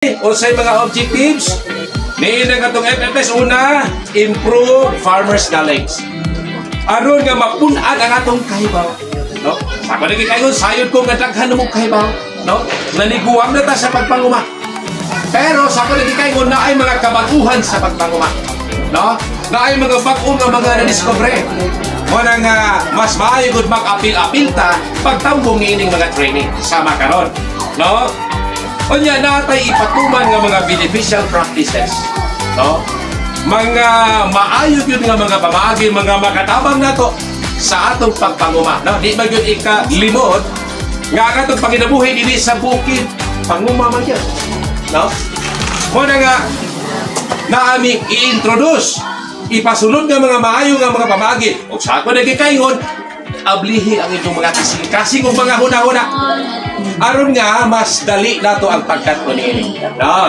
Unsay mga objectives ni katong FFS. Una, improve farmers' knowledge. Aron nga mapun-an ang atong kahibaw, no? Sa kanang kayon sayod ko nga daghan mo kahibaw, no? Naniguam na ta sa pagpanguma. Pero sa kanang kayon naay mga kabaguhan sa pagpanguma, no? Naay mga bag-o nga mga na-discover. Muna nga mas maayo gud mag-apil-apil ta pagtambong ining mga training sama karon, no? Unya natay ipatuman nga mga beneficial practices, no? Mga maayo gyud nga mga pamaagi, mga makatabang nato sa atong pagpanguma, no? Di ba gyud ikalimot nga ang atong panginabuhi dinhi sa bukid panguma man gyud, no? Muna nga naaming i-introduce, ipasulod nga mga maayo nga mga pamaagi. Ug sa ako nagikaingon, ablihi ang itong mga kasing-kasing ug mga huna-huna aron nga mas dali nato ang pagkat ko niini. No,